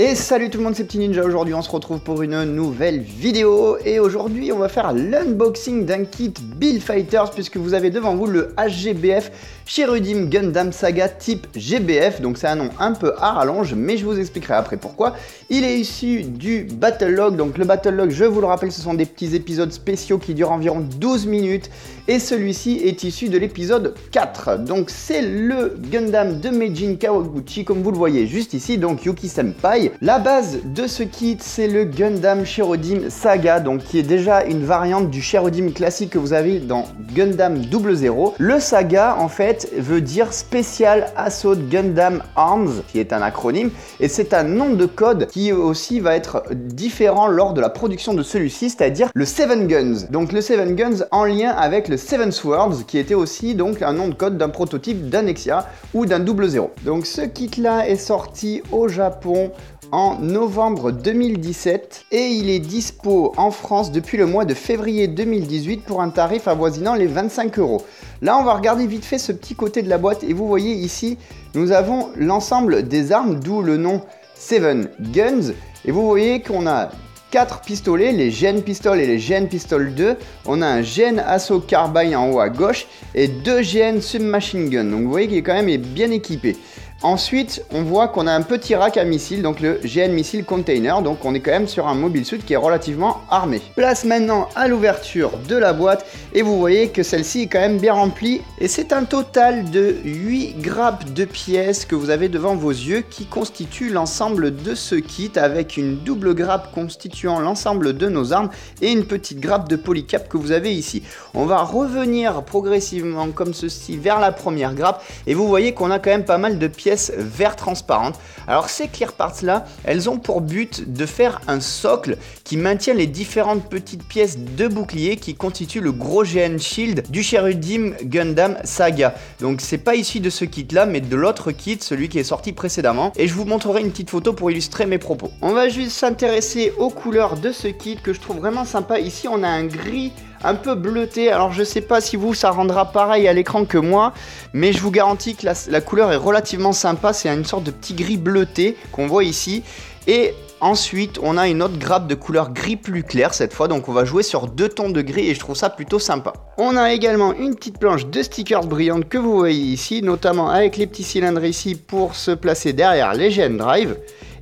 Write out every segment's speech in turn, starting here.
Et salut tout le monde, c'est Petit Ninja. Aujourd'hui on se retrouve pour une nouvelle vidéo et aujourd'hui on va faire l'unboxing d'un kit Build Fighters puisque vous avez devant vous le HGBF Cherubim Gundam Saga type GBF. Donc c'est un nom un peu à rallonge mais je vous expliquerai après pourquoi. Il est issu du Battle Log. Donc le Battle Log, je vous le rappelle, ce sont des petits épisodes spéciaux qui durent environ 12 minutes et celui-ci est issu de l'épisode 4. Donc c'est le Gundam de Meijin Kawaguchi comme vous le voyez juste ici, donc Yuki Senpai. La base de ce kit, c'est le Gundam Cherubim Saga, donc qui est déjà une variante du Cherubim classique que vous avez dans Gundam 00. Le Saga, en fait, veut dire Special Assault Gundam Arms, qui est un acronyme, et c'est un nom de code qui aussi va être différent lors de la production de celui-ci, c'est-à-dire le Seven Guns. Donc le Seven Guns en lien avec le Seven Swords, qui était aussi donc un nom de code d'un prototype d'un Nexia ou d'un 00. Donc ce kit-là est sorti au Japon en novembre 2017 et il est dispo en France depuis le mois de février 2018 pour un tarif avoisinant les 25 €. Là on va regarder vite fait ce petit côté de la boîte et vous voyez ici nous avons l'ensemble des armes, d'où le nom Seven Guns, et vous voyez qu'on a 4 pistolets, les GN Pistol et les GN Pistol 2. On a un GN Assault Carbine en haut à gauche et 2 GN Submachine Gun. Donc vous voyez qu'il est quand même bien équipé. Ensuite, on voit qu'on a un petit rack à missiles, donc le GN Missile Container, donc on est quand même sur un mobile suit qui est relativement armé. Place maintenant à l'ouverture de la boîte et vous voyez que celle-ci est quand même bien remplie et c'est un total de 8 grappes de pièces que vous avez devant vos yeux qui constituent l'ensemble de ce kit avec une double grappe constituant l'ensemble de nos armes et une petite grappe de polycap que vous avez ici. On va revenir progressivement comme ceci vers la première grappe et vous voyez qu'on a quand même pas mal de pièces vert transparentes. Alors ces clear parts là, elles ont pour but de faire un socle qui maintient les différentes petites pièces de bouclier qui constituent le gros GN Shield du Cherubim Gundam Saga. Donc c'est pas issu de ce kit là mais de l'autre kit, celui qui est sorti précédemment, et je vous montrerai une petite photo pour illustrer mes propos. On va juste s'intéresser aux couleurs de ce kit que je trouve vraiment sympa. Ici on a un gris un peu bleuté, alors je sais pas si vous ça rendra pareil à l'écran que moi, mais je vous garantis que la couleur est relativement sympa. C'est une sorte de petit gris bleuté qu'on voit ici, et ensuite on a une autre grappe de couleur gris plus clair cette fois, donc on va jouer sur 2 tons de gris et je trouve ça plutôt sympa. On a également une petite planche de stickers brillantes que vous voyez ici, notamment avec les petits cylindres ici pour se placer derrière les GN Drive.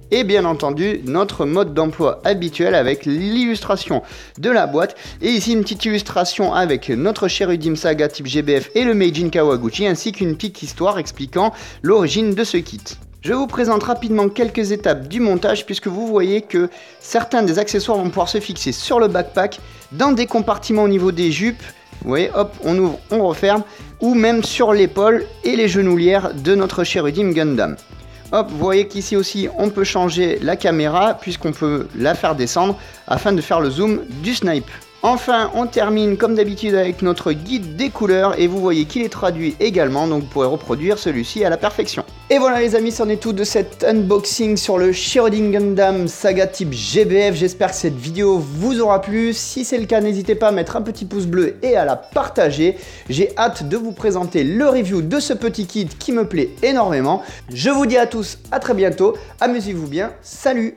Et bien entendu notre mode d'emploi habituel avec l'illustration de la boîte, et ici une petite illustration avec notre Cherubim Saga type GBF et le Meijin Kawaguchi, ainsi qu'une petite histoire expliquant l'origine de ce kit. Je vous présente rapidement quelques étapes du montage puisque vous voyez que certains des accessoires vont pouvoir se fixer sur le backpack, dans des compartiments au niveau des jupes. Vous voyez, hop, on ouvre, on referme, ou même sur l'épaule et les genouillères de notre Cherubim Gundam. Hop, vous voyez qu'ici aussi on peut changer la caméra puisqu'on peut la faire descendre afin de faire le zoom du snipe. Enfin, on termine comme d'habitude avec notre guide des couleurs et vous voyez qu'il est traduit également, donc vous pourrez reproduire celui-ci à la perfection. Et voilà les amis, c'en est tout de cet unboxing sur le Cherubim Gundam Saga type GBF. J'espère que cette vidéo vous aura plu. Si c'est le cas, n'hésitez pas à mettre un petit pouce bleu et à la partager. J'ai hâte de vous présenter le review de ce petit kit qui me plaît énormément. Je vous dis à tous à très bientôt, amusez-vous bien, salut!